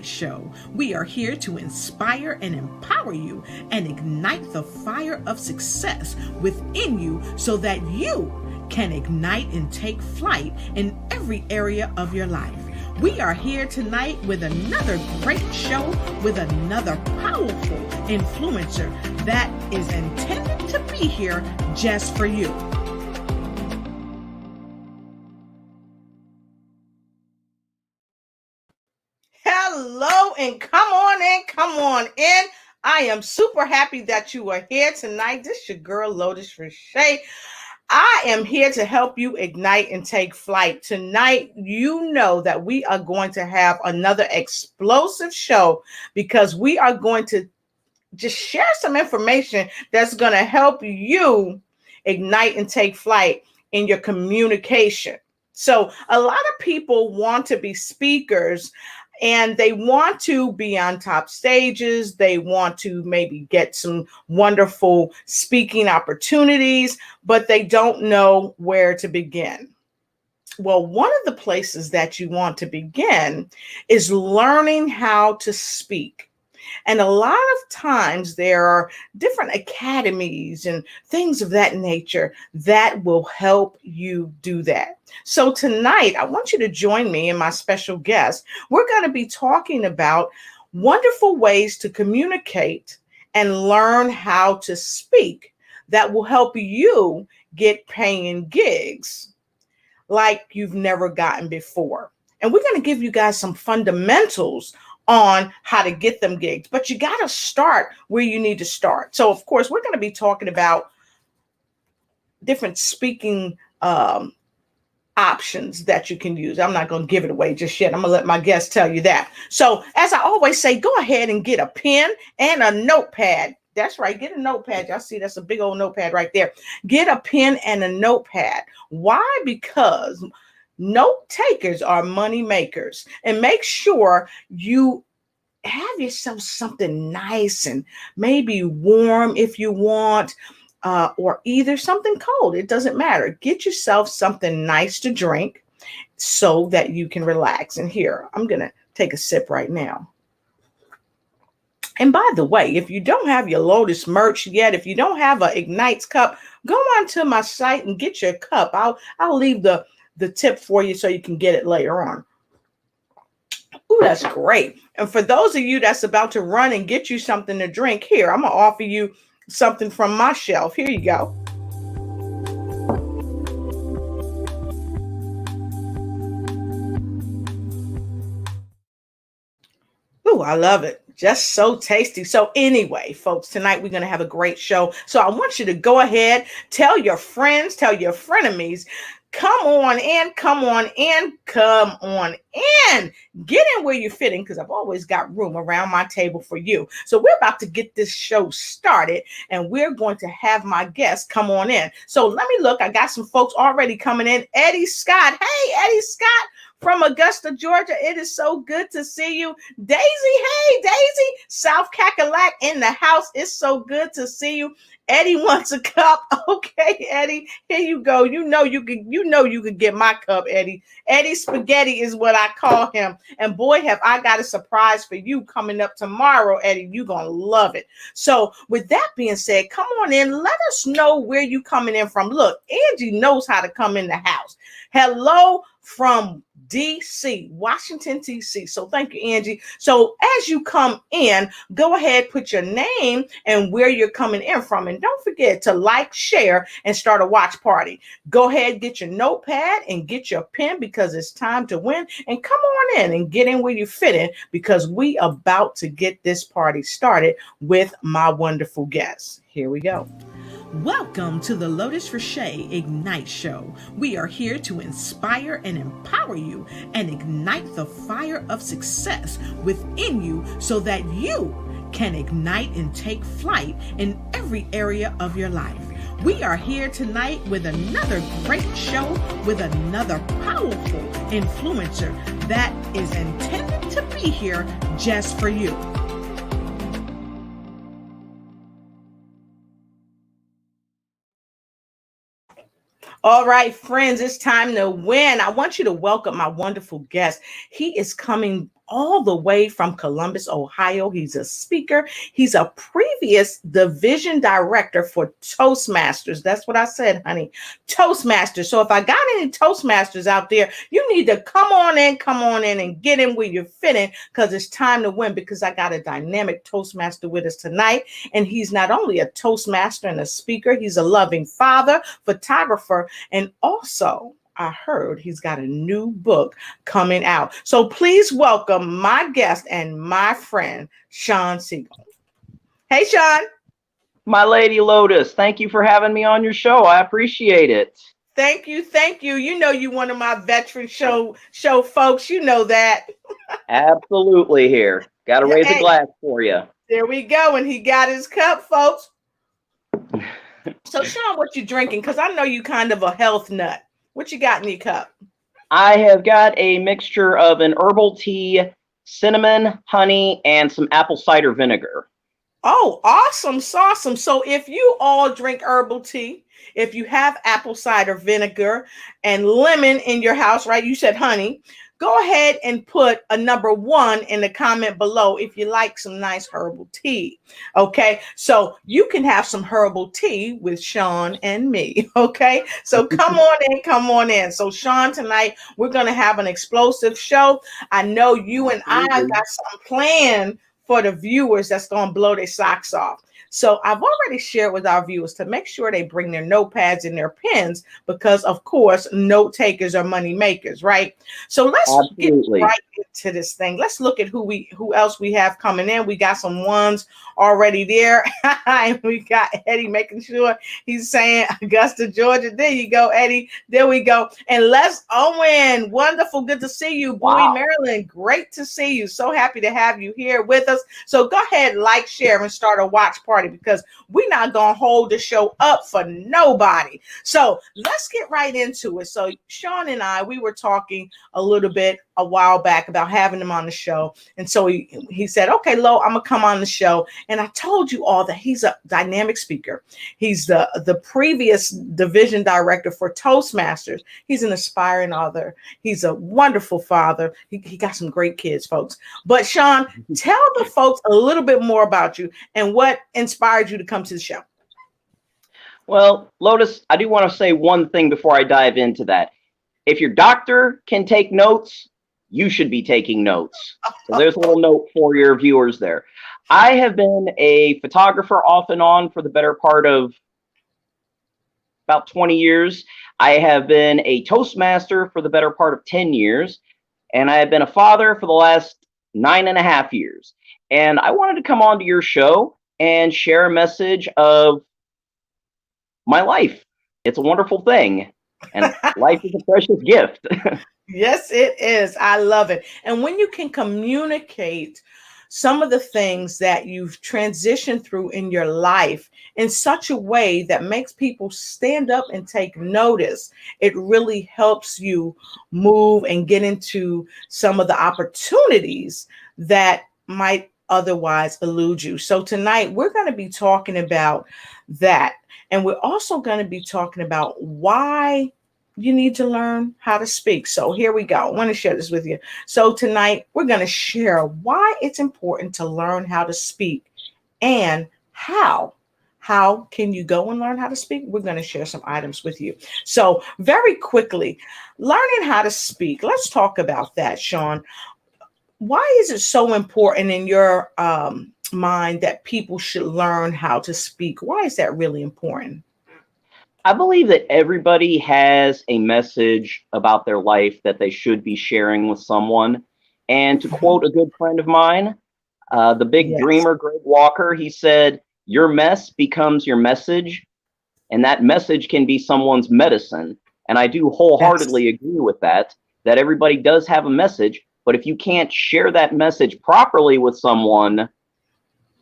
Show. We are here to inspire and empower you and ignite the fire of success within you so that you can ignite and take flight in every area of your life. We are here tonight with another great show with another powerful influencer that is intended to be here just for you. Hello and come on in. I am super happy that you are here tonight. This is your girl Lotus Richey. I am here to help you ignite and take flight. Tonight, you know that we are going to have another explosive show because we are going to just share some information that's going to help you ignite and take flight in your communication. So a lot of people want to be speakers and they want to be on top stages. They want to maybe get some wonderful speaking opportunities, but they don't know where to begin. Well, one of the places that you want to begin is learning how to speak. And a lot of times there are different academies and things of that nature that will help you do that. So tonight, I want you to join me and my special guest. We're going to be talking about wonderful ways to communicate and learn how to speak that will help you get paying gigs like you've never gotten before. And we're going to give you guys some fundamentals on how to get them gigs, but you got to start where you need to start. So, of course, we're going to be talking about different speaking options that you can use. I'm not going to give it away just yet. I'm going to let my guests tell you that. So, as I always say, go ahead and get a pen and a notepad. That's right. Get a notepad. Y'all see that's a big old notepad right there. Get a pen and a notepad. Why? Because note takers are money makers, and make sure you have yourself something nice and maybe warm if you want, or either something cold. It doesn't matter. Get yourself something nice to drink so that you can relax. And here, I'm going to take a sip right now. And by the way, if you don't have your Lotus merch yet, if you don't have an Ignites cup, go onto my site and get your cup. I'll leave the tip for you so you can get it later on. Ooh, that's great. And for those of you that's about to run and get you something to drink, here, I'm going to offer you something from my shelf. Here you go. Ooh, I love it. Just so tasty. So anyway, folks, tonight we're going to have a great show. So I want you to go ahead, tell your friends, tell your frenemies, come on in, come on in, come on in. Get in where you're fitting because I've always got room around my table for you. So we're about to get this show started and we're going to have my guests come on in. So let me look. I got some folks already coming in. Eddie Scott. Hey, Eddie Scott from Augusta, Georgia. It is so good to see you. Daisy, hey, Daisy. South Cackalack in the house. It's so good to see you. Eddie wants a cup. Okay, Eddie, here you go. You know you could get my cup, Eddie. Eddie Spaghetti is what I call him. And boy, have I got a surprise for you coming up tomorrow, Eddie. You're gonna love it. So with that being said, come on in. Let us know where you coming in from. Look, Angie knows how to come in the house. Hello from DC, Washington, D.C. So thank you, Angie. So as you come in, go ahead, put your name and where you're coming in from. And don't forget to like, share, and start a watch party. Go ahead, get your notepad and get your pen because it's time to win. And come on in and get in where you fit in because we about to get this party started with my wonderful guests. Here we go. Welcome to the Lotus Richey Ignite Show. We are here to inspire and empower you and ignite the fire of success within you so that you can ignite and take flight in every area of your life. We are here tonight with another great show with another powerful influencer that is intended to be here just for you. All right, friends, it's time to win. I want you to welcome my wonderful guest. He is coming all the way from Columbus, Ohio. He's a speaker. He's a previous division director for Toastmasters. That's what I said, honey. Toastmasters. So if I got any Toastmasters out there, you need to come on in and get in where you're fitting, because it's time to win, because I got a dynamic Toastmaster with us tonight. And he's not only a Toastmaster and a speaker, he's a loving father, photographer, and also I heard he's got a new book coming out. So please welcome my guest and my friend, Sean Siegel. Hey, Sean. My lady Lotus, thank you for having me on your show. I appreciate it. Thank you. Thank you. You know you're one of my veteran show folks. You know that. Absolutely here. Got to raise a glass for you. There we go. And he got his cup, folks. So, Sean, what you drinking? Because I know you kind of a health nut. What you got in your cup? I have got a mixture of an herbal tea, cinnamon, honey, and some apple cider vinegar. Oh, awesome. So if you all drink herbal tea, if you have apple cider vinegar and lemon in your house, right? You said honey. Go ahead and put a number 1 in the comment below if you like some nice herbal tea. Okay, so you can have some herbal tea with Sean and me. Okay, so come on in. So Sean, tonight we're going to have an explosive show. I know you and I got some planned for the viewers that's going to blow their socks off. So I've already shared with our viewers to make sure they bring their notepads and their pens, because of course, note takers are money makers, right? So let's get right into this thing. Let's look at who else we have coming in. We got some ones already there. And we got Eddie making sure he's saying Augusta, Georgia. There you go, Eddie. There we go. And Les Owen, wonderful. Good to see you. Bowie, Maryland. Great to see you. So happy to have you here with us. So go ahead, like, share, and start a watch party, because we're not going to hold the show up for nobody. So let's get right into it. So Sean and I, we were talking a little bit a while back about having him on the show. And so he said, okay, Lo, I'm going to come on the show. And I told you all that he's a dynamic speaker. He's the previous division director for Toastmasters. He's an aspiring author. He's a wonderful father. He got some great kids, folks. But Sean, tell the folks a little bit more about you and what inspired you to come to the show. Well, Lotus, I do want to say one thing before I dive into that. If your doctor can take notes, you should be taking notes. So there's a little note for your viewers there. I have been a photographer off and on for the better part of about 20 years. I have been a Toastmaster for the better part of 10 years. And I have been a father for the last 9.5 years. And I wanted to come on to your show and share a message of my life. It's a wonderful thing. And life is a precious gift. Yes, it is. I love it. And when you can communicate some of the things that you've transitioned through in your life in such a way that makes people stand up and take notice, it really helps you move and get into some of the opportunities that might otherwise elude you. So tonight we're going to be talking about that. And we're also going to be talking about why you need to learn how to speak. So here we go. I want to share this with you. So tonight we're going to share why it's important to learn how to speak and how can you go and learn how to speak? We're going to share some items with you. So very quickly, learning how to speak. Let's talk about that, Sean. Why is it so important in your mind that people should learn how to speak? Why is that really important? I believe that everybody has a message about their life that they should be sharing with someone. And to quote a good friend of mine, the big dreamer, Greg Walker, he said, your mess becomes your message, and that message can be someone's medicine. And I do wholeheartedly agree with that everybody does have a message, but if you can't share that message properly with someone,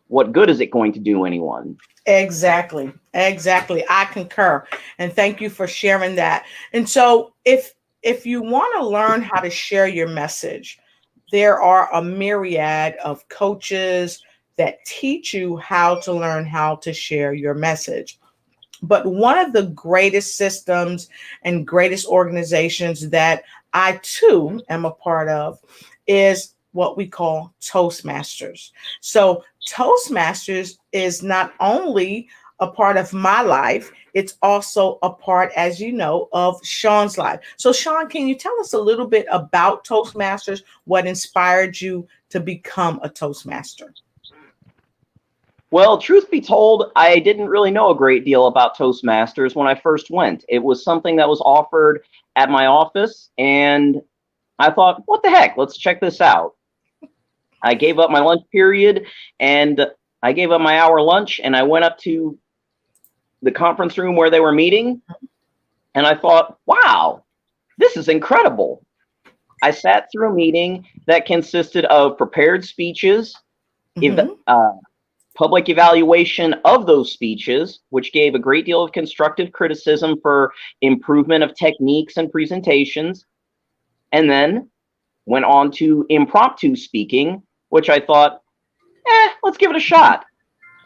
what good is it going to do anyone? Exactly. I concur. And thank you for sharing that. And so if you want to learn how to share your message, there are a myriad of coaches that teach you how to learn how to share your message. But one of the greatest systems and greatest organizations that I too am a part of is what we call Toastmasters. So Toastmasters is not only a part of my life, it's also a part, as you know, of Sean's life. So Sean, can you tell us a little bit about Toastmasters, what inspired you to become a Toastmaster? Well, truth be told, I didn't really know a great deal about Toastmasters when I first went. It was something that was offered at my office, and I thought, what the heck, let's check this out. I gave up my lunch period, and I gave up my hour lunch, and I went up to the conference room where they were meeting, and I thought, wow, this is incredible. I sat through a meeting that consisted of prepared speeches, public evaluation of those speeches, which gave a great deal of constructive criticism for improvement of techniques and presentations, and then went on to impromptu speaking, which I thought, let's give it a shot.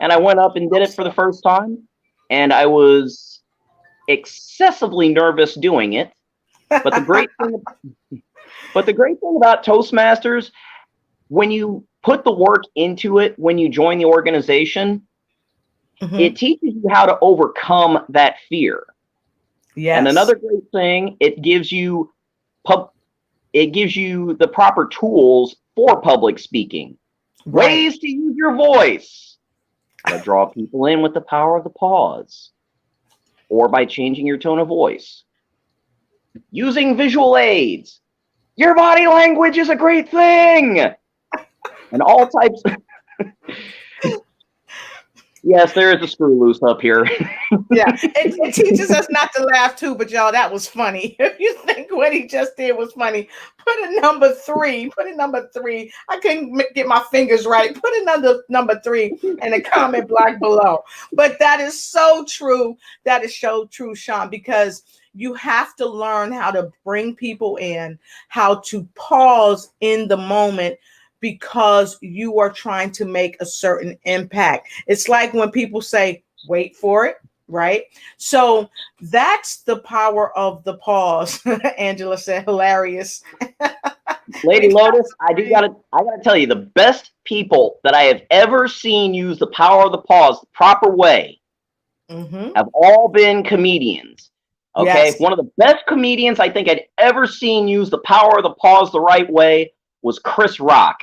And I went up and did it for the first time, and I was excessively nervous doing it. But the great thing, about Toastmasters, when you put the work into it, when you join the organization, it teaches you how to overcome that fear. Yes. And another great thing, it gives you the proper tools for public speaking. Right. Ways to use your voice. To draw people in with the power of the pause. Or by changing your tone of voice. Using visual aids. Your body language is a great thing. And all types. Yes, there is a screw loose up here. Yeah, it teaches us not to laugh too, but y'all, that was funny. If you think what he just did was funny, put a number 3. Put a number 3. I couldn't get my fingers right. Put another number 3 in the comment block below. But that is so true. That is so true, Sean, because you have to learn how to bring people in, how to pause in the moment, because you are trying to make a certain impact. It's like when people say, wait for it, right? So that's the power of the pause. Angela said, hilarious. Lady Lotus, I gotta tell you, the best people that I have ever seen use the power of the pause the proper way have all been comedians. Okay, yes. One of the best comedians I think I'd ever seen use the power of the pause the right way was Chris Rock.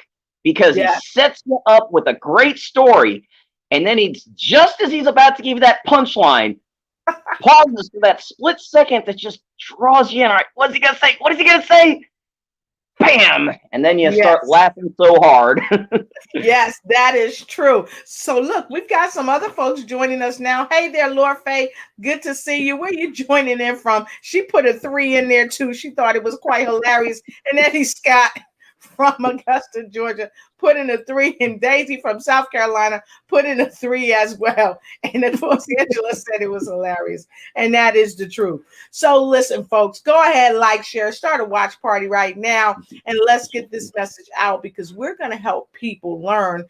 Because he sets you up with a great story, and then just as he's about to give you that punchline, pauses for that split second that just draws you in. All right, what's he gonna say? What is he gonna say? Bam! And then you start laughing so hard. Yes, that is true. So look, we've got some other folks joining us now. Hey there, Laura Faye. Good to see you. Where are you joining in from? She put a 3 in there too. She thought it was quite hilarious. And Eddie Scott from Augusta, Georgia, put in a 3, and Daisy from South Carolina put in a 3 as well. And of course, Angela said it was hilarious. And that is the truth. So listen, folks, go ahead, like, share, start a watch party right now, and let's get this message out, because we're going to help people learn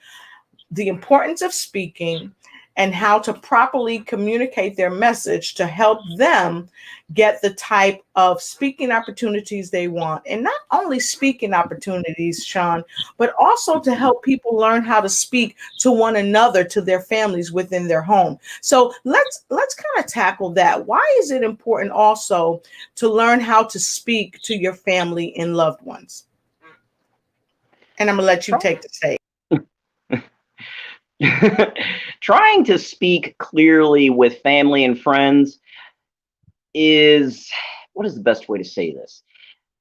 the importance of speaking and how to properly communicate their message to help them get the type of speaking opportunities they want. And not only speaking opportunities, Sean, but also to help people learn how to speak to one another, to their families within their home. So let's kind of tackle that. Why is it important also to learn how to speak to your family and loved ones? And I'm going to let you take the stage. Trying to speak clearly with family and friends is, what is the best way to say this?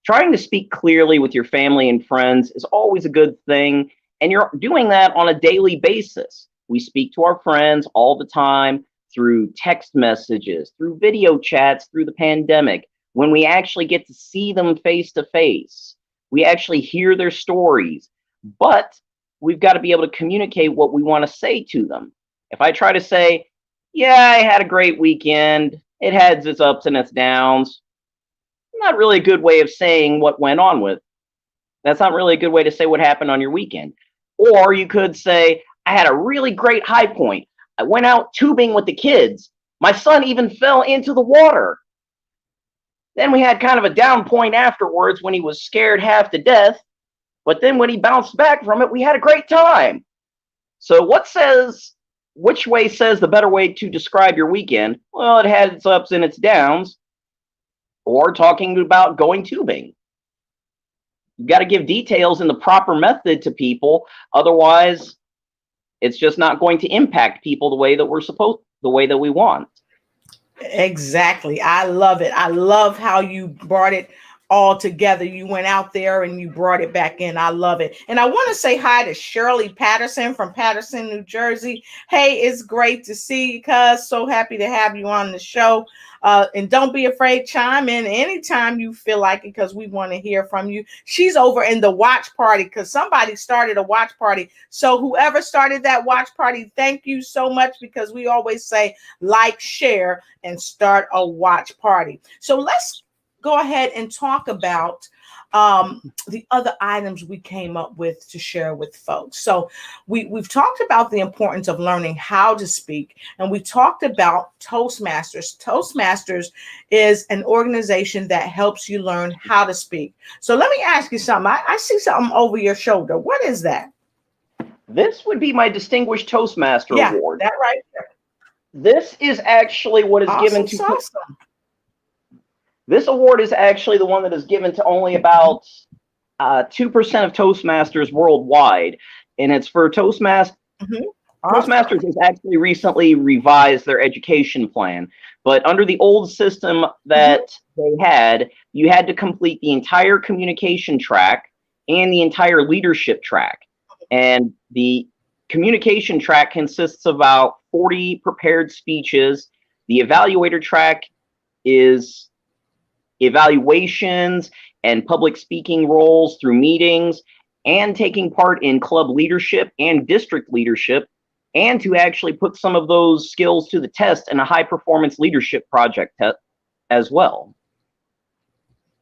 Trying to speak clearly with your family and friends is always a good thing, and you're doing that on a daily basis. We speak to our friends all the time through text messages, through video chats, through the pandemic, when we actually get to see them face to face. We actually hear their stories, but we've got to be able to communicate what we want to say to them. If I try to say, yeah, I had a great weekend, it had its ups and its downs, not really a good way of saying what went on with. That's not really a good way to say what happened on your weekend. Or you could say, I had a really great high point. I went out tubing with the kids. My son even fell into the water. Then we had kind of a down point afterwards when he was scared half to death. But then when he bounced back from it, we had a great time. So which way says the better way to describe your weekend? Well, it had its ups and its downs. Or talking about going tubing. You got to give details in the proper method to people. Otherwise, it's just not going to impact people the way that the way that we want. Exactly. I love it. I love how you brought it all together. You went out there and you brought it back in. I love it. And I want to say hi to Shirley Patterson from Patterson, New Jersey. Hey, it's great to see you, cuz. So happy to have you on the show. And don't be afraid, chime in anytime you feel like it, because we want to hear from you. She's over in the watch party because somebody started a watch party. So whoever started that watch party, thank you so much, because we always say like, share, and start a watch party. So let's go ahead and talk about the other items we came up with to share with folks. So we've talked about the importance of learning how to speak, and we talked about Toastmasters. Toastmasters is an organization that helps you learn how to speak. So let me ask you something. I see something over your shoulder. What is that? This would be my Distinguished Toastmaster Award. That right there. This is actually what is given to... Awesome. This award is actually the one that is given to only about 2% of Toastmasters worldwide, and it's for Toastmasters. Mm-hmm. Awesome. Toastmasters has actually recently revised their education plan, but under the old system that they had, you had to complete the entire communication track and the entire leadership track. And the communication track consists of about 40 prepared speeches. The evaluator track is evaluations and public speaking roles through meetings, and taking part in club leadership and district leadership, and to actually put some of those skills to the test in a high performance leadership project as well.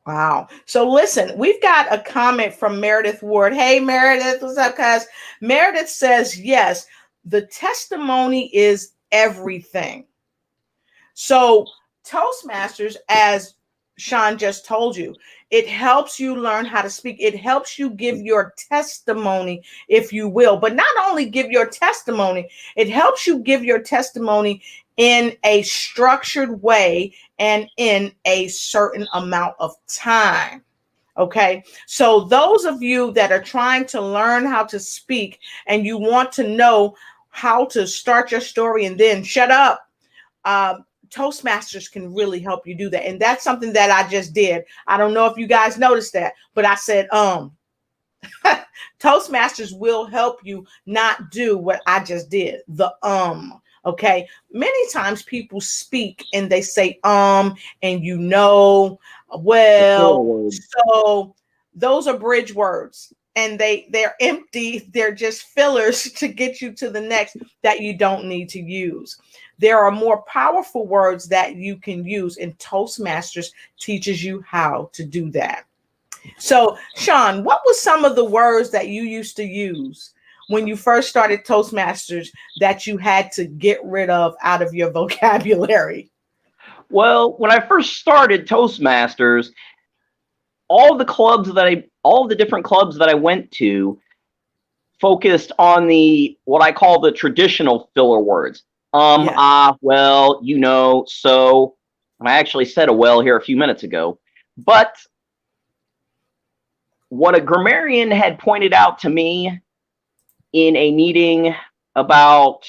Wow. So listen, we've got a comment from Meredith Ward. Hey, Meredith, what's up, guys? Meredith says, yes, the testimony is everything. So Toastmasters, as Sean just told you, it helps you learn how to speak. It helps you give your testimony, if you will, but not only give your testimony, it helps you give your testimony in a structured way and in a certain amount of time. Okay. So those of you that are trying to learn how to speak and you want to know how to start your story and then shut up, Toastmasters can really help you do that. And that's something that I just did. I don't know if you guys noticed that, but I said, Toastmasters will help you not do what I just did. Okay. Many times people speak and they say, and well, so those are bridge words. And they're empty. They're just fillers to get you to the next that you don't need to use. There are more powerful words that you can use, and Toastmasters teaches you how to do that. So, Sean, what were some of the words that you used to use when you first started Toastmasters that you had to get rid of out of your vocabulary? Well, when I first started Toastmasters, all the different clubs that I went to focused on what I call the traditional filler words. Well, so, and I actually said a well here a few minutes ago, but what a grammarian had pointed out to me in a meeting about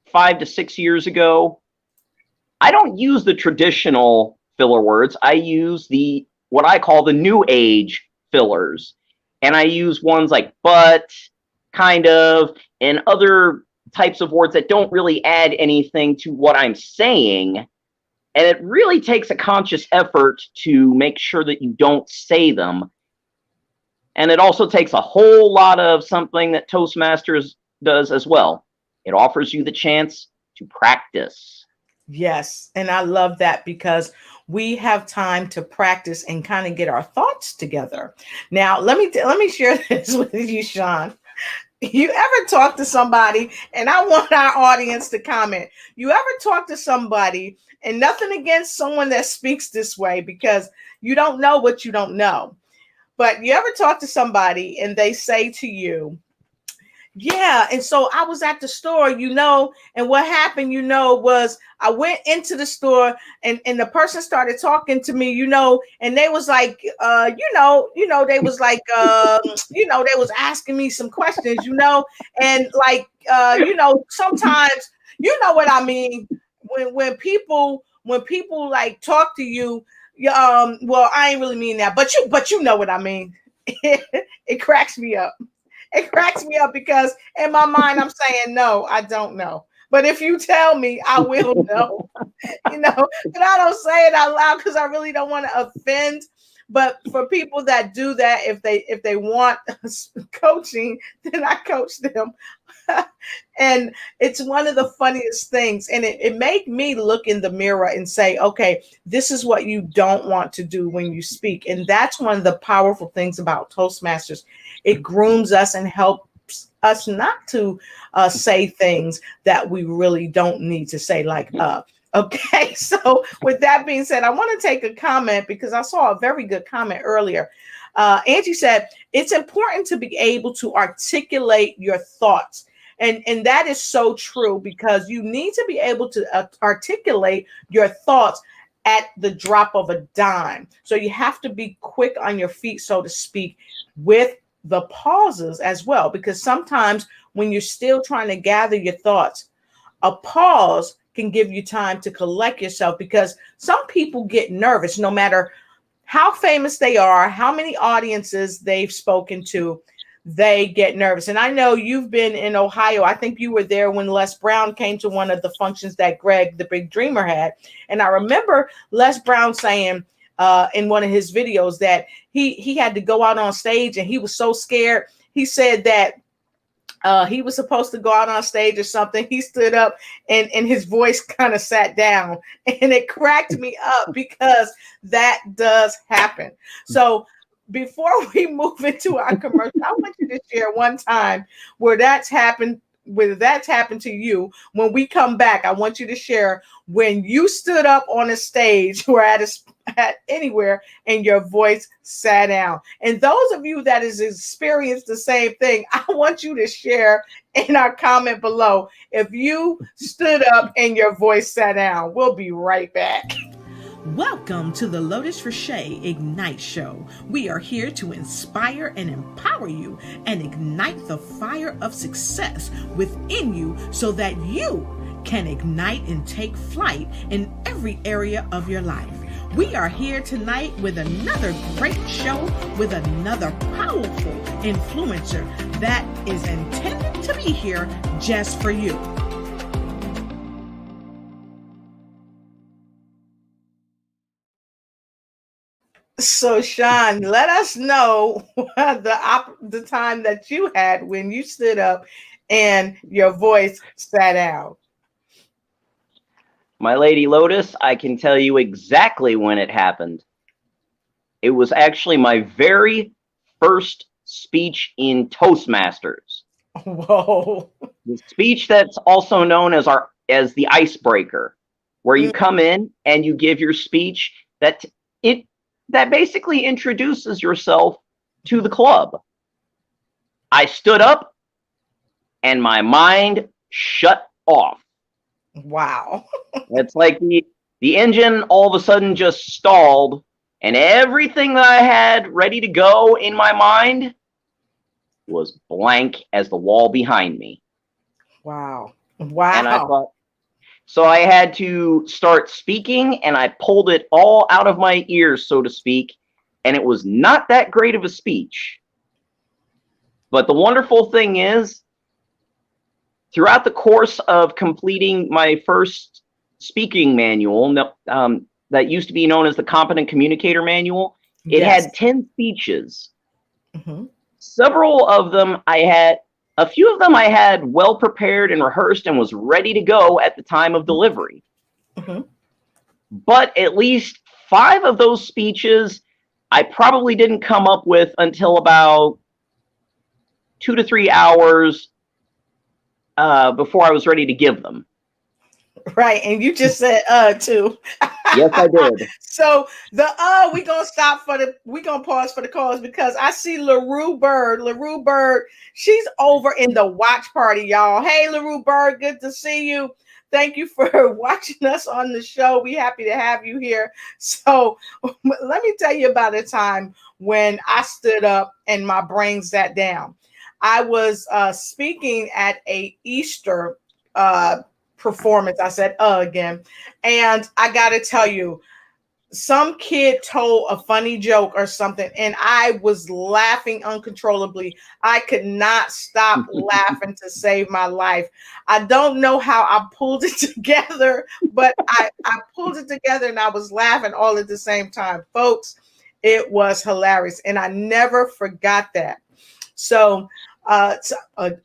5 to 6 years ago, I don't use the traditional filler words. I use what I call the new age fillers. And I use ones like but, kind of, and other types of words that don't really add anything to what I'm saying. And it really takes a conscious effort to make sure that you don't say them. And it also takes a whole lot of something that Toastmasters does as well. It offers you the chance to practice. Yes. And I love that because we have time to practice and kind of get our thoughts together. Now, let me share this with you, Sean. You ever talk to somebody, and I want our audience to comment, you ever talk to somebody, and nothing against someone that speaks this way, because you don't know what you don't know. But you ever talk to somebody and they say to you, yeah, and so I was at the store, and what happened, was I went into the store and the person started talking to me, and they was like, they was like, they was asking me some questions, and like, sometimes, what I mean, when people like talk to you, well, I ain't really mean that, but you know what I mean. It cracks me up. It cracks me up because in my mind, I'm saying, no, I don't know. But if you tell me, I will know, but I don't say it out loud because I really don't want to offend. But for people that do that, if they want coaching, then I coach them. And it's one of the funniest things. And it made me look in the mirror and say, okay, this is what you don't want to do when you speak. And that's one of the powerful things about Toastmasters. It grooms us and helps us not to say things that we really don't need to say, like, okay. So with that being said, I want to take a comment because I saw a very good comment earlier. Angie said, it's important to be able to articulate your thoughts. And that is so true because you need to be able to articulate your thoughts at the drop of a dime. So you have to be quick on your feet, so to speak, with the pauses as well, because sometimes when you're still trying to gather your thoughts, a pause can give you time to collect yourself, because some people get nervous no matter how famous they are, how many audiences they've spoken to, they get nervous. And I know you've been in Ohio. I think you were there when Les Brown came to one of the functions that Greg, the Big Dreamer, had. And I remember Les Brown saying in one of his videos that he had to go out on stage and he was so scared. He said that he was supposed to go out on stage or something. He stood up and his voice kind of sat down, and it cracked me up because that does happen. So before we move into our commercial, I want you to share one time where that's happened to you. When we come back, I want you to share when you stood up on a stage or at anywhere and your voice sat down. And those of you that has experienced the same thing, I want you to share in our comment below if you stood up and your voice sat down. We'll be right back. Welcome to the Lotus Richey Ignite Show. We are here to inspire and empower you and ignite the fire of success within you so that you can ignite and take flight in every area of your life. We are here tonight with another great show with another powerful influencer that is intended to be here just for you. So, Sean, let us know the time that you had when you stood up and your voice sat down. My lady Lotus, I can tell you exactly when it happened. It was actually my very first speech in Toastmasters. Whoa. The speech that's also known as the icebreaker, where you come in and you give your speech that basically introduces yourself to the club. I stood up and my mind shut off. Wow. It's like the engine all of a sudden just stalled, and everything that I had ready to go in my mind was blank as the wall behind me. Wow. Wow. And I thought, so I had to start speaking, and I pulled it all out of my ears, so to speak, and it was not that great of a speech. But the wonderful thing is, throughout the course of completing my first speaking manual, that used to be known as the Competent Communicator Manual, it had 10 speeches. Mm-hmm. Several of them a few of them I had well prepared and rehearsed and was ready to go at the time of delivery. Mm-hmm. But at least 5 of those speeches I probably didn't come up with until about 2 to 3 hours before I was ready to give them. Right. And you just said, too. Yes, I did. So we gonna pause for the calls because I see LaRue Bird. LaRue Bird, she's over in the watch party, y'all. Hey LaRue Bird, good to see you. Thank you for watching us on the show. We happy to have you here. So let me tell you about a time when I stood up and my brain sat down. I was speaking at a Easter performance. I said again, and I got to tell you, some kid told a funny joke or something, and I was laughing uncontrollably. I could not stop laughing to save my life. I don't know how I pulled it together, but I pulled it together and I was laughing all at the same time. Folks, it was hilarious, and I never forgot that. So,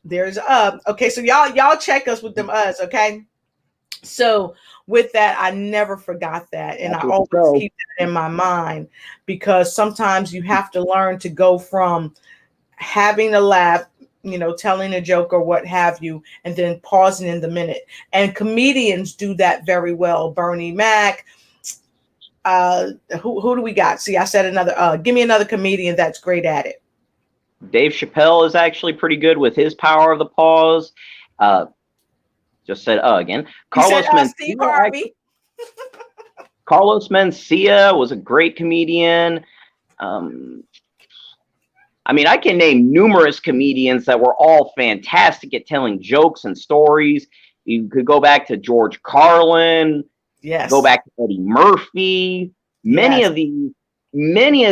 there's okay, so y'all check us with them okay? So with that, I never forgot that. And I always keep that in my mind because sometimes you have to learn to go from having a laugh, telling a joke or what have you, and then pausing in the minute. And comedians do that very well. Bernie Mac, who do we got? See, I said another, give me another comedian that's great at it. Dave Chappelle is actually pretty good with his power of the pause. Just said again. Carlos Mencia. Carlos Mencia was a great comedian. I mean, I can name numerous comedians that were all fantastic at telling jokes and stories. You could go back to George Carlin. Yes. Go back to Eddie Murphy. Many of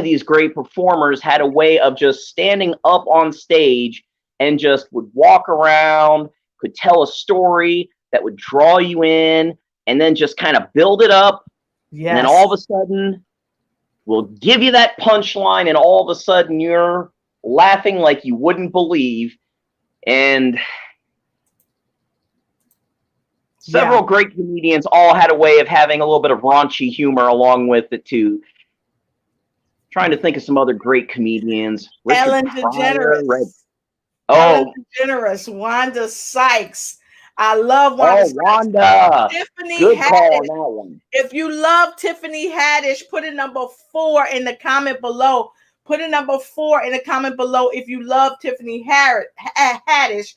these great performers had a way of just standing up on stage and just would walk around, could tell a story that would draw you in, and then just kind of build it up. Yes. And then all of a sudden, we'll give you that punchline, and all of a sudden you're laughing like you wouldn't believe. And several great comedians all had a way of having a little bit of raunchy humor along with it too. Trying to think of some other great comedians. Ellen DeGeneres. Ellen DeGeneres, Wanda Sykes. I love Wanda Sykes. Wanda. Tiffany Good Haddish. Call on that one. If you love Tiffany Haddish, put a number 4 in the comment below. Put a number 4 in the comment below if you love Tiffany Haddish.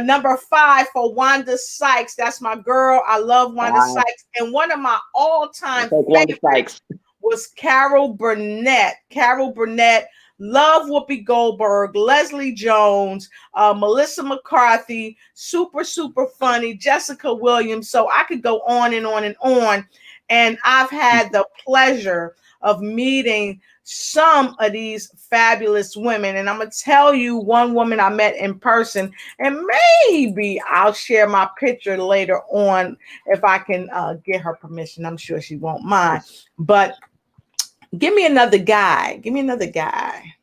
Number 5 for Wanda Sykes. That's my girl. I love Wanda Sykes. And one of my all-time favorites was Carol Burnett. Carol Burnett. Love Whoopi Goldberg, Leslie Jones, Melissa McCarthy, super, super funny, Jessica Williams. So I could go on and on and on. And I've had the pleasure of meeting some of these fabulous women. And I'm going to tell you one woman I met in person, and maybe I'll share my picture later on if I can get her permission. I'm sure she won't mind. But give me another guy. Give me another guy.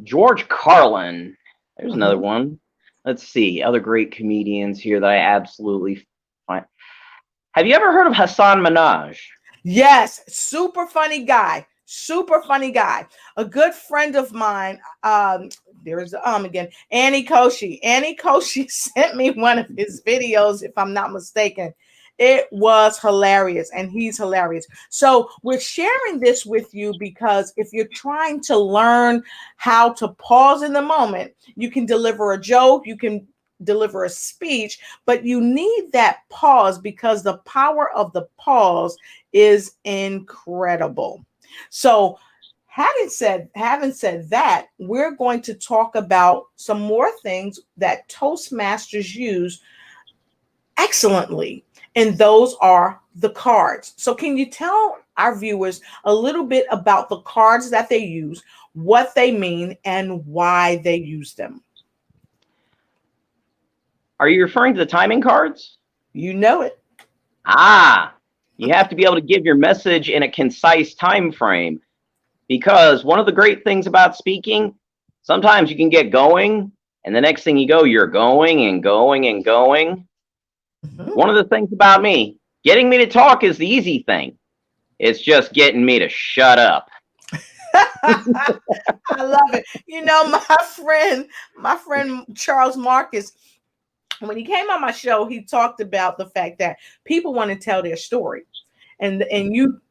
George Carlin. There's another one. Let's see. Other great comedians here that I absolutely find. Have you ever heard of Hassan Minhaj? Yes. Super funny guy. Super funny guy. A good friend of mine. There's again. Annie Koshi. Annie Koshi sent me one of his videos, if I'm not mistaken. It was hilarious, and he's hilarious. So we're sharing this with you because if you're trying to learn how to pause in the moment, you can deliver a joke, you can deliver a speech, but you need that pause because the power of the pause is incredible. So having said that, we're going to talk about some more things that Toastmasters use excellently. And those are the cards. So can you tell our viewers a little bit about the cards that they use, what they mean, and why they use them? Are you referring to the timing cards? You know it. You have to be able to give your message in a concise time frame, because one of the great things about speaking, sometimes you can get going, and the next thing you go, you're going and going and going. One of the things about me, getting me to talk is the easy thing. It's just getting me to shut up. I love it. You know, my friend Charles Marcus, when he came on my show, he talked about the fact that people want to tell their story, and you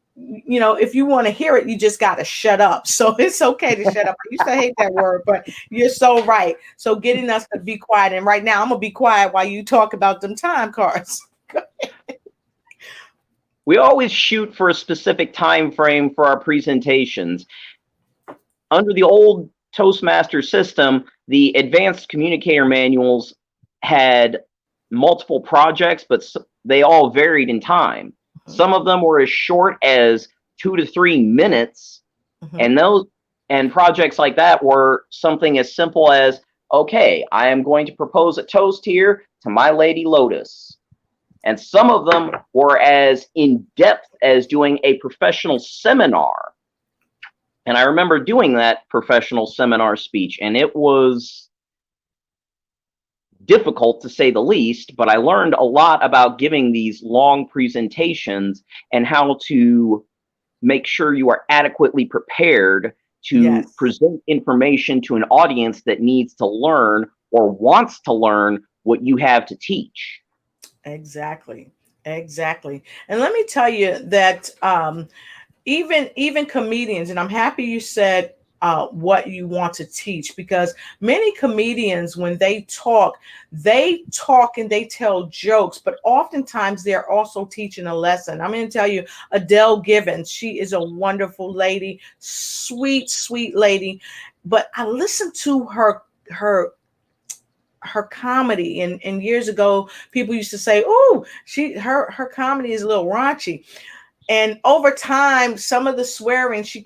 know, if you want to hear it, you just got to shut up. So it's okay to shut up. I used to hate that word, but you're so right. So getting us to be quiet, and right now I'm gonna be quiet while you talk about them time cards. We always shoot for a specific time frame for our presentations. Under the old Toastmaster system, the advanced communicator manuals had multiple projects, but they all varied in time. Some of them were as short as 2 to 3 minutes, and projects like that were something as simple as, okay, I am going to propose a toast here to my lady Lotus. And some of them were as in-depth as doing a professional seminar. And I remember doing that professional seminar speech, and it was difficult to say the least, but I learned a lot about giving these long presentations and how to make sure you are adequately prepared to present information to an audience that needs to learn or wants to learn what you have to teach. Exactly. And let me tell you that even comedians, and I'm happy you said what you want to teach, because many comedians, when they talk and they tell jokes, but oftentimes they're also teaching a lesson. I'm going to tell you, Adele Givens, she is a wonderful lady, sweet lady, but I listened to her comedy, and years ago people used to say, oh, her comedy is a little raunchy, and over time some of the swearing she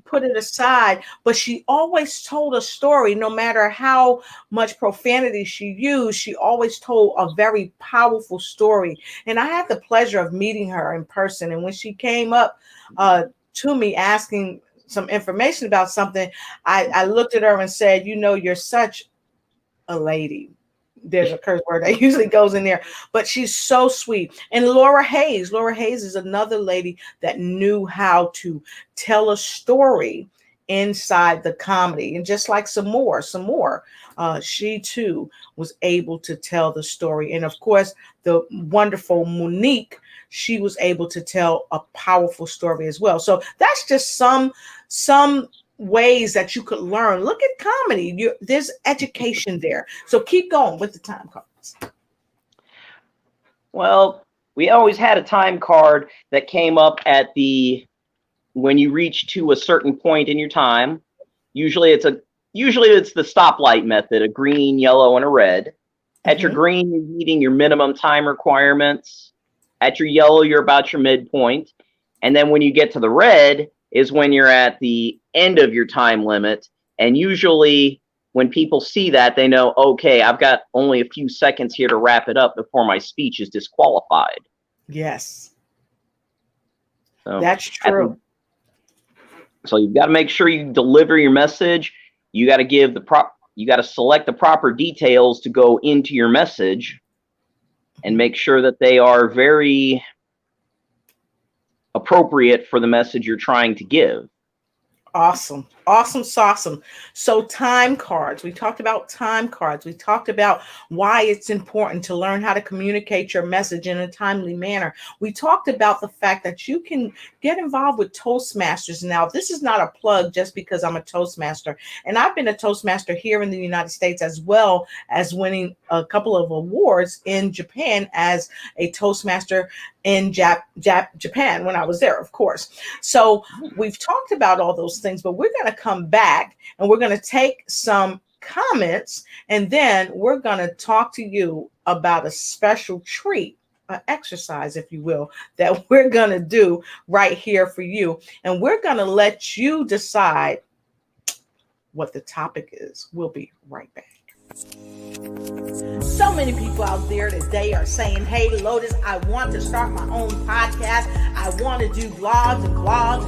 put it aside, but she always told a story. No matter how much profanity she used, she always told a very powerful story. And I had the pleasure of meeting her in person, and when she came up to me asking some information about something, I looked at her and said, you know, you're such a lady. There's a curse word that usually goes in there, but she's so sweet. And Laura Hayes is another lady that knew how to tell a story inside the comedy. And just like some more, she too was able to tell the story. And of course, the wonderful Monique, she was able to tell a powerful story as well. So that's just some ways that you could learn. Look at comedy. There's education there. So keep going with the time cards. Well, we always had a time card that came up at when you reach to a certain point in your time. Usually it's the stoplight method, a green, yellow, and a red. At your green, you're meeting your minimum time requirements. At your yellow, you're about your midpoint. And then when you get to the red is when you're at the end of your time limit. And usually when people see that, they know, okay, I've got only a few seconds here to wrap it up before my speech is disqualified. Yes. So that's true. So you've got to make sure you deliver your message. You got to you got to select the proper details to go into your message and make sure that they are very appropriate for the message you're trying to give. Awesome. So time cards. We talked about time cards. We talked about why it's important to learn how to communicate your message in a timely manner. We talked about the fact that you can get involved with Toastmasters. Now, this is not a plug just because I'm a Toastmaster. And I've been a Toastmaster here in the United States, as well as winning a couple of awards in Japan as a Toastmaster in Japan when I was there, of course. So we've talked about all those things, but we're going to come back and we're going to take some comments, and then we're going to talk to you about a special treat, an exercise, if you will, that we're going to do right here for you. And we're going to let you decide what the topic is. We'll be right back. So many people out there today are saying, hey, Lotus, I want to start my own podcast. I want to do blogs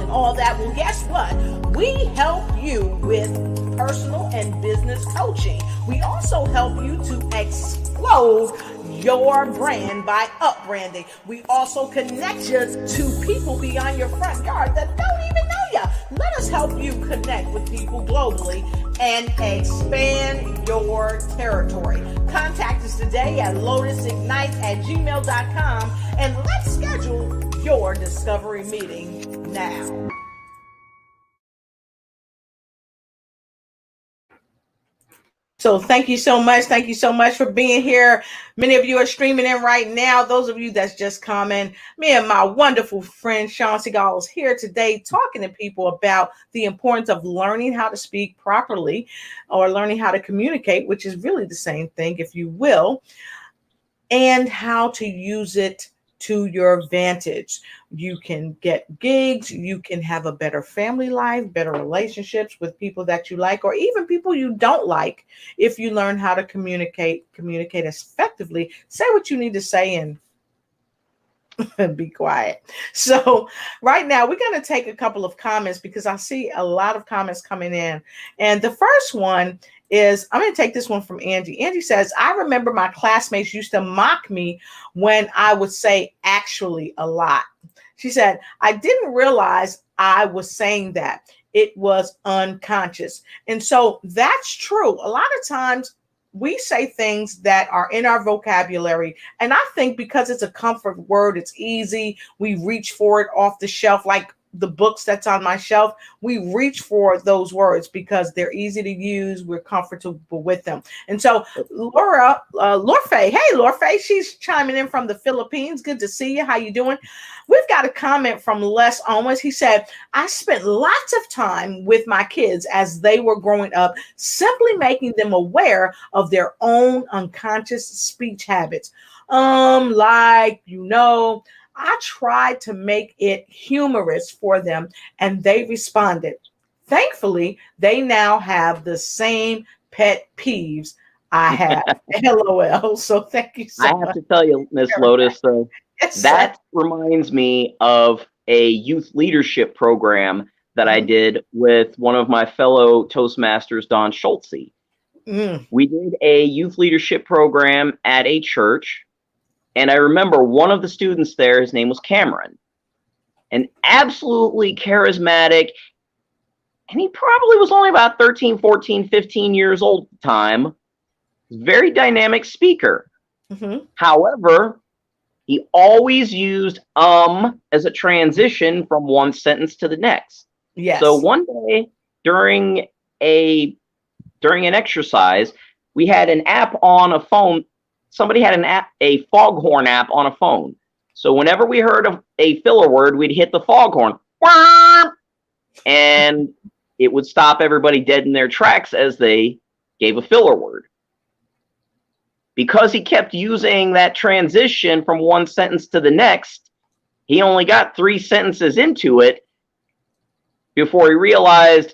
and all that. Well, guess what? We help you with personal and business coaching. We also help you to explode your brand by upbranding. We also connect you to people beyond your front yard that don't even know you. Let us help you connect with people globally and expand your territory. Contact us today at lotusignite@gmail.com and let's schedule your discovery meeting now. So thank you so much. Thank you so much for being here. Many of you are streaming in right now. Those of you that's just coming, me and my wonderful friend Sean Seagal is here today talking to people about the importance of learning how to speak properly or learning how to communicate, which is really the same thing, if you will, and how to use it to your advantage. You can get gigs, you can have a better family life, better relationships with people that you like, or even people you don't like, if you learn how to communicate effectively, say what you need to say and be quiet. So right now we're going to take a couple of comments because I see a lot of comments coming in. And the first one is, I'm going to take this one from Angie. Angie says, I remember my classmates used to mock me when I would say actually a lot. She said, I didn't realize I was saying that. It was unconscious. And so that's true. A lot of times we say things that are in our vocabulary. And I think because it's a comfort word, it's easy. We reach for it off the shelf, like the books that's on my shelf. We reach for those words because they're easy to use. We're comfortable with them. And so Lorfe, hey, Lorfe, she's chiming in from the Philippines. Good to see you. How you doing? We've got a comment from Les Owens. He said, I spent lots of time with my kids as they were growing up, simply making them aware of their own unconscious speech habits. I tried to make it humorous for them and they responded. Thankfully, they now have the same pet peeves I have. LOL. So thank you so much. I have to tell you, Miss Lotus, though, yes, that reminds me of a youth leadership program that I did with one of my fellow Toastmasters, Don Schultze. We did a youth leadership program at a church. And I remember one of the students there, his name was Cameron, and absolutely charismatic. And he probably was only about 13, 14, 15 years old at the time. Very dynamic speaker. However, he always used as a transition from one sentence to the next. Yes. So one day during an exercise, we had an app on a phone. Somebody had a foghorn app on a phone. So whenever we heard of a filler word, we'd hit the foghorn. And it would stop everybody dead in their tracks as they gave a filler word. Because he kept using that transition from one sentence to the next, he only got 3 sentences into it before he realized,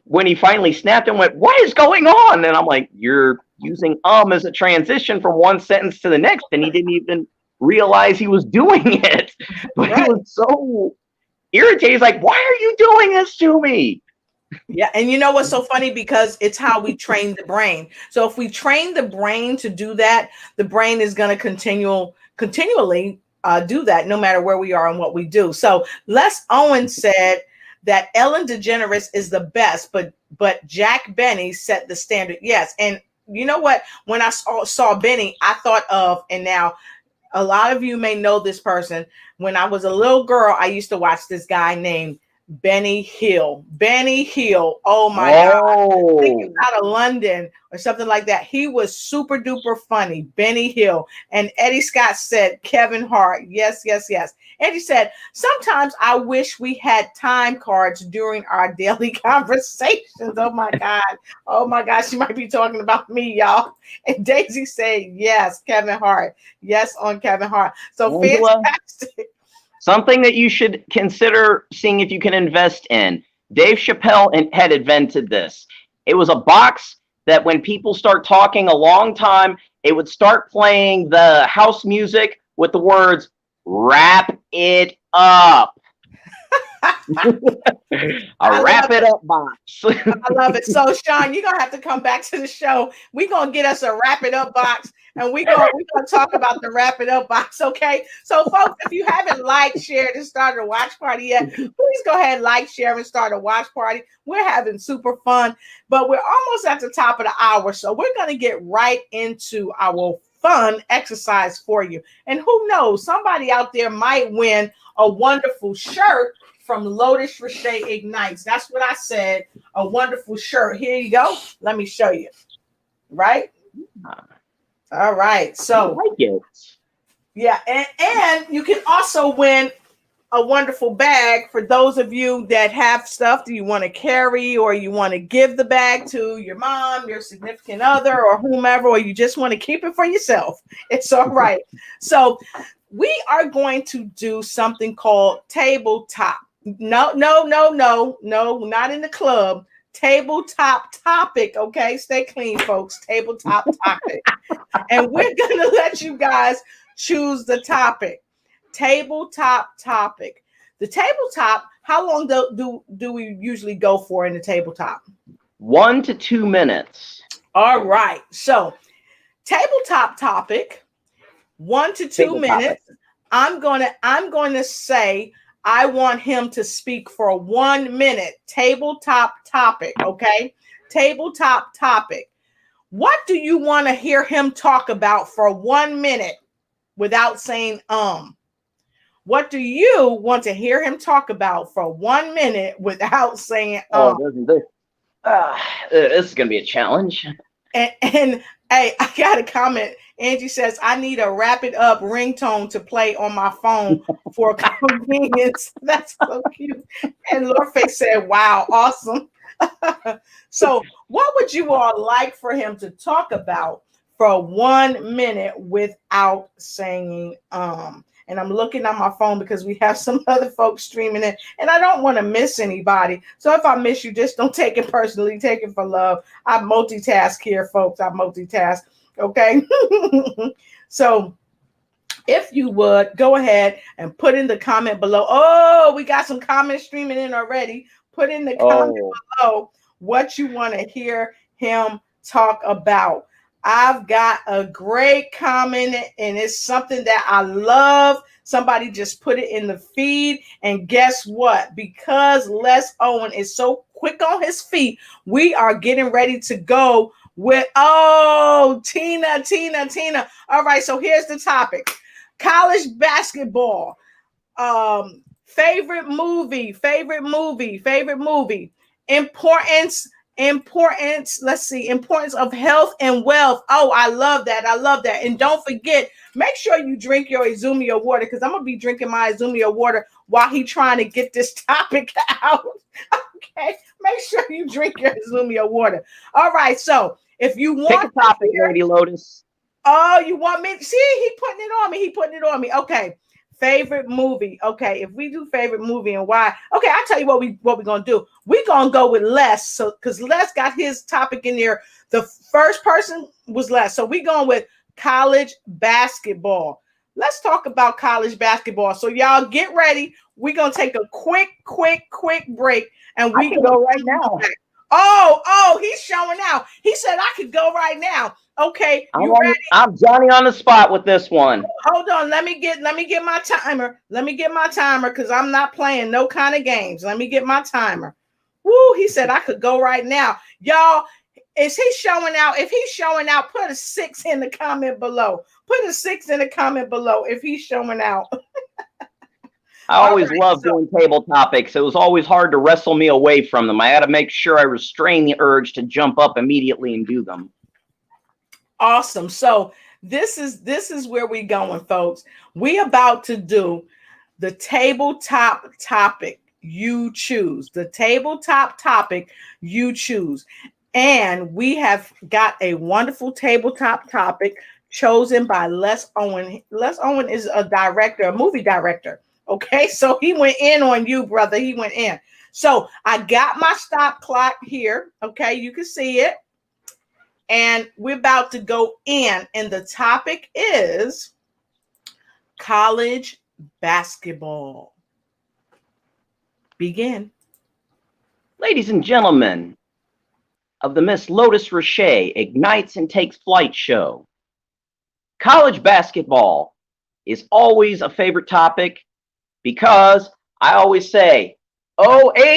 when he finally snapped and went, what is going on? And I'm like, you're using as a transition from one sentence to the next, and he didn't even realize he was doing it. But he was so irritated. He's like, why are you doing this to me? Yeah, and you know what's so funny? Because it's how we train the brain. So if we train the brain to do that, the brain is going to continually do that no matter where we are and what we do. So Les Owens said that Ellen DeGeneres is the best, but Jack Benny set the standard. Yes, and you know what? When I saw Benny, I thought of, and now a lot of you may know this person. When I was a little girl, I used to watch this guy named Benny Hill. Benny Hill. Oh my God. I think he was out of London or something like that. He was super duper funny. Benny Hill. And Eddie Scott said Kevin Hart. Yes, yes, yes. Eddie said, sometimes I wish we had time cards during our daily conversations. Oh my God. Oh my God. She might be talking about me, y'all. And Daisy said, yes, Kevin Hart. Yes, on Kevin Hart. So fantastic. Something that you should consider seeing if you can invest in. Dave Chappelle had invented this. It was a box that when people start talking a long time, it would start playing the house music with the words, wrap it up. A wrap it up box. I love it. So, Sean, you're gonna have to come back to the show. We're gonna get us a wrap it up box, and we're gonna talk about the wrap it up box. Okay. So, folks, if you haven't liked, shared, and started a watch party yet, please go ahead, like, share, and start a watch party. We're having super fun, but we're almost at the top of the hour, so we're gonna get right into our fun exercise for you. And who knows, somebody out there might win a wonderful shirt from Lotus Rocher Ignites. That's what I said. A wonderful shirt. Here you go. Let me show you. Right? All right. So, I like it. Yeah, and you can also win a wonderful bag for those of you that have stuff that you want to carry, or you want to give the bag to your mom, your significant other, or whomever, or you just want to keep it for yourself. It's all right. So we are going to do something called tabletop. No, not in the club. Tabletop topic. Okay, stay clean, folks. Tabletop topic. And we're gonna let you guys choose the topic. Tabletop topic. The tabletop, how long do we usually go for in the tabletop? 1 to 2 minutes. All right. So tabletop topic, 1 to 2 minutes. I'm gonna say I want him to speak for 1 minute. Tabletop topic. Okay. Tabletop topic. What do you want to hear him talk about for 1 minute without saying What do you want to hear him talk about for 1 minute without saying this is going to be a challenge. And hey, I got a comment. Angie says, I need a wrap it up ringtone to play on my phone for convenience. That's so cute. And Lorface said, wow, awesome. So what would you all like for him to talk about for 1 minute without saying And I'm looking at my phone because we have some other folks streaming it, and I don't want to miss anybody. So if I miss you, just don't take it personally. Take it for love. I multitask here, folks. I multitask. Okay. So if you would go ahead and put in the comment below. Oh, we got some comments streaming in already. Put in the comment below what you want to hear him talk about. I've got a great comment, and it's something that I love. Somebody just put it in the feed, and guess what? Because Les Owen is so quick on his feet, we are getting ready to go with, Tina. All right, so here's the topic. College basketball. Favorite movie. Importance. Let's see. Importance of health and wealth. Oh, I love that. And don't forget, make sure you drink your Izumia water, because I'm gonna be drinking my Izumia water while he's trying to get this topic out. Okay, make sure you drink your Izumia water. All right. So if you want pick a topic, Lady Lotus. Oh, you want me? See, he putting it on me. Okay. Favorite movie. Okay, if we do favorite movie and why. Okay, I'll tell you what we're gonna do. We're gonna go with Les. So because Les got his topic in there. The first person was Les. So we're going with college basketball. Let's talk about college basketball. So y'all get ready. We're gonna take a quick break, and we can go right now. Oh, he's showing out. He said I could go right now. Okay, you ready? I'm Johnny on the spot with this one. Hold on, let me get my timer. Because I'm not playing no kind of games. Let me get my timer. Woo, he said I could go right now. Y'all, is he showing out? If he's showing out, put a 6 in the comment below. If he's showing out. I always loved doing table topics. It was always hard to wrestle me away from them. I had to make sure I restrain the urge to jump up immediately and do them. Awesome. So this is where we're going, folks. We about to do the tabletop topic. You choose the tabletop topic. You choose, and we have got a wonderful tabletop topic chosen by Les Owen. Les Owen is a movie director. Okay, so he went in on you, brother. He went in. So I got my stop clock here. Okay, you can see it. And we're about to go in. And the topic is college basketball. Begin. Ladies and gentlemen of the Miss Lotus Richey Ignites and Takes Flight show, college basketball is always a favorite topic because I always say, O-H-I-O.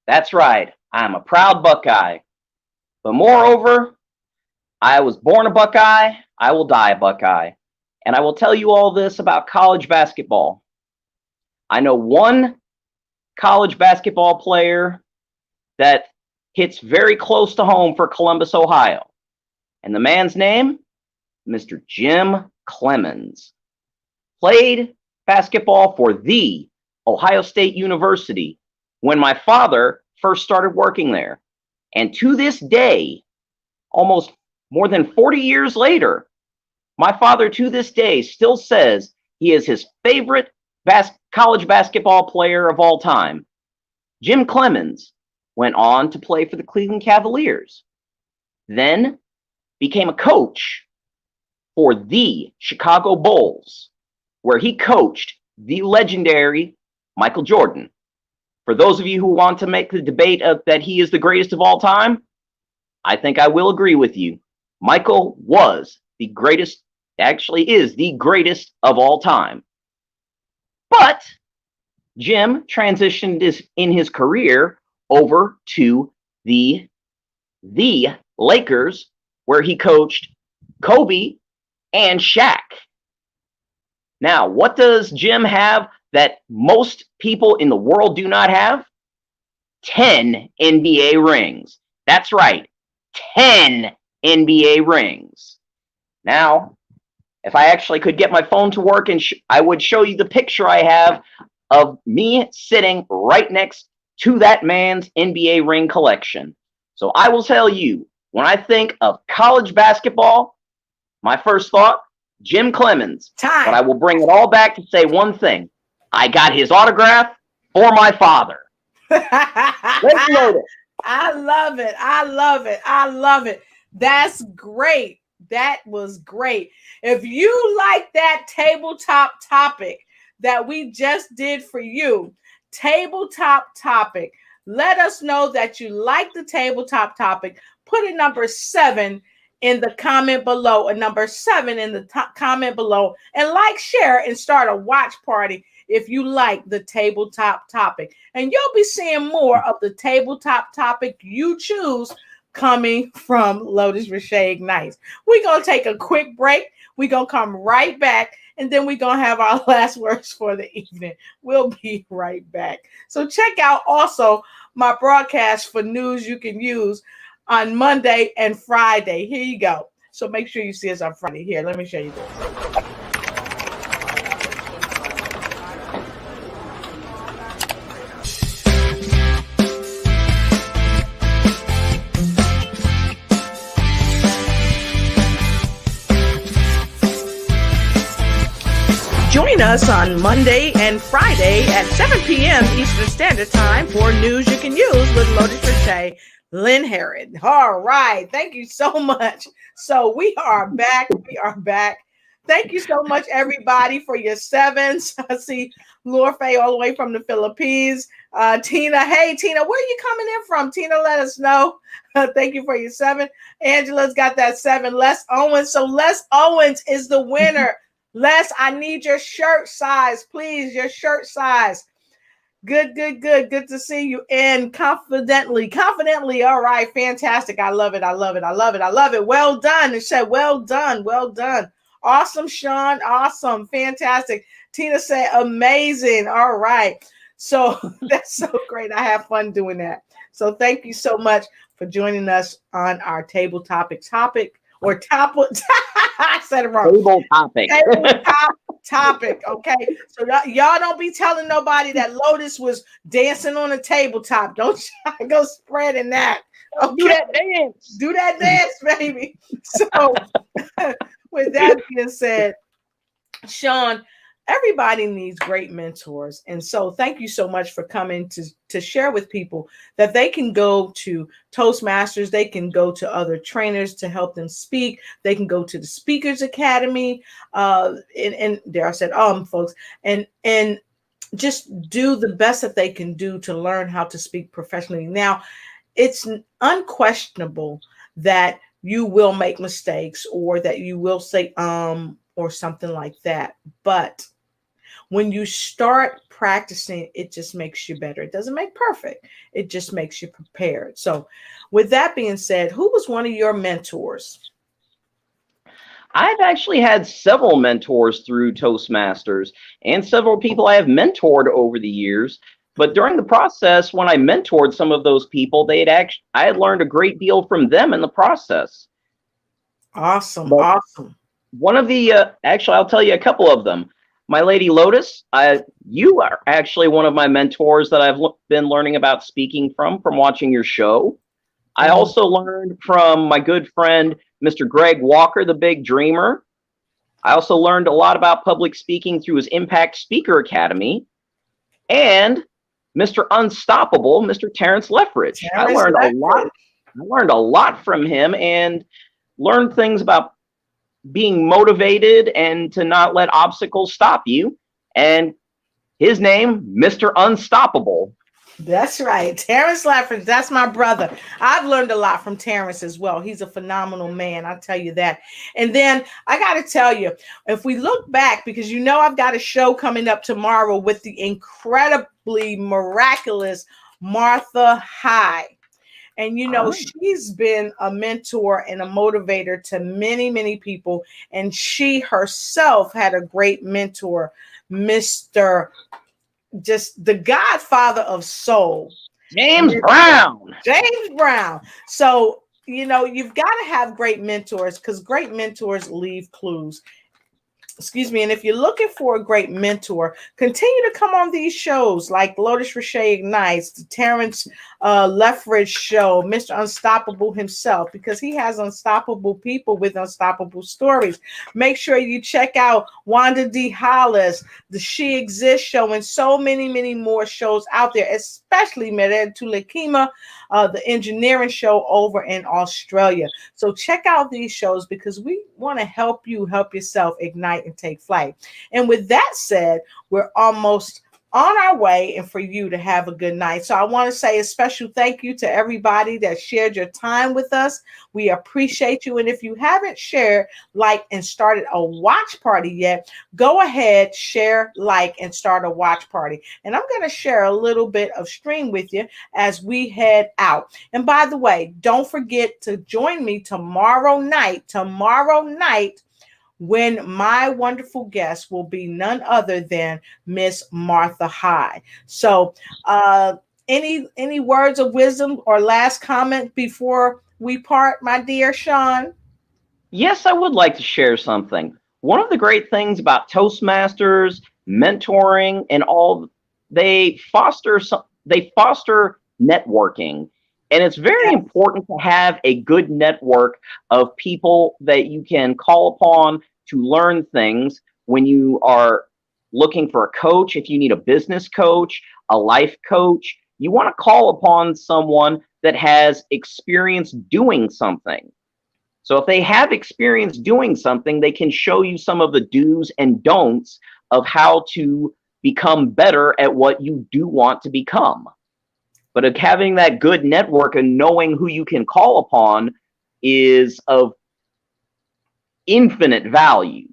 That's right, I'm a proud Buckeye. But moreover, I was born a Buckeye, I will die a Buckeye. And I will tell you all this about college basketball. I know one college basketball player that hits very close to home for Columbus, Ohio. And the man's name, Mr. Jim Clemens. Played basketball for the Ohio State University when my father first started working there. And to this day, almost more than 40 years later, my father to this day still says he is his favorite college basketball player of all time. Jim Clemens went on to play for the Cleveland Cavaliers, then became a coach for the Chicago Bulls, where he coached the legendary Michael Jordan. For those of you who want to make the debate of that he is the greatest of all time, I think I will agree with you. Michael was the greatest, actually is the greatest of all time. But Jim transitioned in his career over to the Lakers, where he coached Kobe and Shaq. Now, what does Jim have that most people in the world do not have? 10 NBA rings. That's right, 10 NBA rings. Now, if I actually could get my phone to work, and I would show you the picture I have of me sitting right next to that man's NBA ring collection. So I will tell you, when I think of college basketball, my first thought, Jim Clemens. Time. But I will bring it all back to say one thing. I got his autograph for my father. Let's load it. I love it. I love it. I love it. That's great. That was great. If you like that tabletop topic that we just did for you, tabletop topic, let us know that you like the tabletop topic. Put a number 7 in the comment below, a number 7 in the comment below, and like, share, and start a watch party if you like the tabletop topic. And you'll be seeing more of the tabletop topic you choose coming from Lotus Richey Ignites. We're going to take a quick break. We're going to come right back, and then we're going to have our last words for the evening. We'll be right back. So check out also my broadcast for news you can use on Monday and Friday. Here you go. So make sure you see us on Friday. Here, let me show you this. Join us on Monday and Friday at 7 p.m. Eastern Standard Time for news you can use with Lotus Richey, Lynn Herod. All right. Thank you so much. So we are back. We are back. Thank you so much, everybody, for your 7s. I see Lorfay all the way from the Philippines. Tina, hey, Tina, where are you coming in from? Tina, let us know. Thank you for your 7. Angela's got that 7. Les Owens. So Les Owens is the winner. Les, I need your shirt size, please. Your shirt size. Good to see you. And confidently. All right, fantastic. I love it. Well done. It said, well done. Awesome, Sean. Awesome. Fantastic. Tina said, amazing. All right. So that's so great. I have fun doing that. So thank you so much for joining us on our table topic. I said it wrong. Tabletop topic. Okay. So y'all don't be telling nobody that Lotus was dancing on a tabletop. Don't go spreading that. Okay. Do that dance, baby. So with that being said, Sean, everybody needs great mentors. And so thank you so much for coming to share with people that they can go to Toastmasters, they can go to other trainers to help them speak, they can go to the Speakers Academy, and there I said, folks, and just do the best that they can do to learn how to speak professionally. Now, it's unquestionable that you will make mistakes or that you will say or something like that. But when you start practicing, it just makes you better. It doesn't make perfect. It just makes you prepared. So with that being said, who was one of your mentors? I've actually had several mentors through Toastmasters and several people I have mentored over the years. But during the process, when I mentored some of those people, I had learned a great deal from them in the process. Awesome. But Awesome. one of the actually, I'll tell you a couple of them. My lady Lotus, you are actually one of my mentors that I've been learning about speaking from watching your show. I also learned from my good friend, Mr. Greg Walker, the Big Dreamer. I also learned a lot about public speaking through his Impact Speaker Academy. And Mr. Unstoppable, Mr. Terrence Leffridge. I learned a lot from him and learned things about being motivated and to not let obstacles stop you. And his name, Mr. Unstoppable. That's right. Terrence Leffridge, that's my brother. I've learned a lot from Terrence as well. He's a phenomenal man, I'll tell you that. And then I got to tell you, if we look back, because you know I've got a show coming up tomorrow with the incredibly miraculous Martha High. And, you know, she's been a mentor and a motivator to many, many people. And she herself had a great mentor, Mr. just the godfather of soul, James Brown. So, you know, you've got to have great mentors because great mentors leave clues. Excuse me. And if you're looking for a great mentor, continue to come on these shows like Lotus Richey Ignites, the Terrence Leffridge show, Mr. Unstoppable himself, because he has unstoppable people with unstoppable stories. Make sure you check out Wanda D. Hollis, the She Exists show, and so many, many more shows out there, especially Mered Tulekima, the engineering show over in Australia. So check out these shows because we want to help you help yourself ignite and take flight. And with that said, we're almost on our way and for you to have a good night. So I want to say a special thank you to everybody that shared your time with us. We appreciate you. And if you haven't shared, like, and started a watch party yet, go ahead, share, like, and start a watch party. And I'm going to share a little bit of stream with you as we head out. And by the way, don't forget to join me tomorrow night, when my wonderful guest will be none other than Miss Martha High. So any words of wisdom or last comment before we part, my dear Sean? Yes, I would like to share something. One of the great things about Toastmasters, mentoring, and all, they foster networking. And it's very important to have a good network of people that you can call upon to learn things when you are looking for a coach. If you need a business coach, a life coach, you want to call upon someone that has experience doing something. So if they have experience doing something, they can show you some of the do's and don'ts of how to become better at what you do want to become. But having that good network and knowing who you can call upon is of infinite value.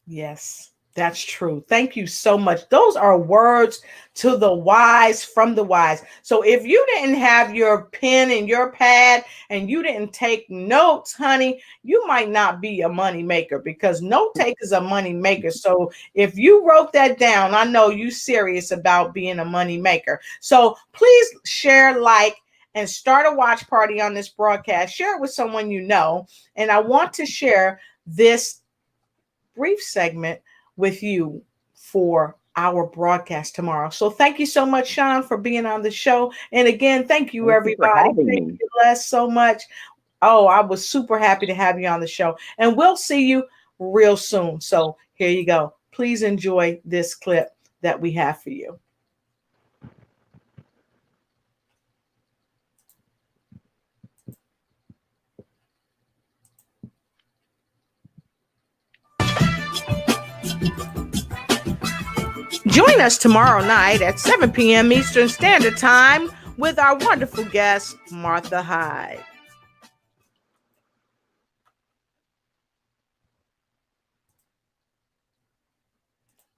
Yes, that's true. Thank you so much. Those are words to the wise from the wise. So if you didn't have your pen and your pad and you didn't take notes, honey, you might not be a money maker because note takers are money makers. So if you wrote that down, I know you're serious about being a money maker. So please share, like, and start a watch party on this broadcast. Share it with someone you know. And I want to share this brief segment with you for our broadcast tomorrow. So thank you so much, Sean, for being on the show. And again, thank you, everybody. Thank you, Les, so much. Oh, I was super happy to have you on the show. And we'll see you real soon. So here you go. Please enjoy this clip that we have for you. Join us tomorrow night at 7 p.m. Eastern Standard Time with our wonderful guest, Martha Hyde.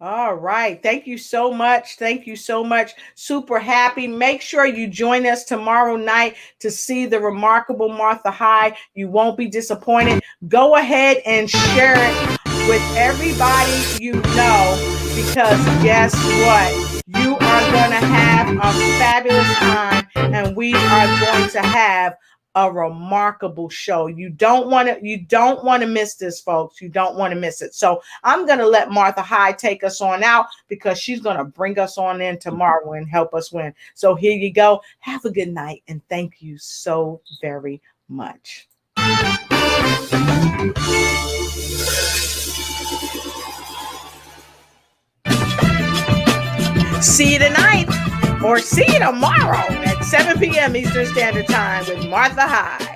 All right. Thank you so much. Thank you so much. Super happy. Make sure you join us tomorrow night to see the remarkable Martha Hyde. You won't be disappointed. Go ahead and share it with everybody you know, because guess what? You are going to have a fabulous time, and we are going to have a remarkable show. You don't want to miss this, folks. You don't want to miss it. So I'm going to let Martha Hyde take us on out, because she's going to bring us on in tomorrow and help us win. So here you go. Have a good night, and thank you so very much. See you tonight, or see you tomorrow at 7 p.m. Eastern Standard Time with Martha Hyde.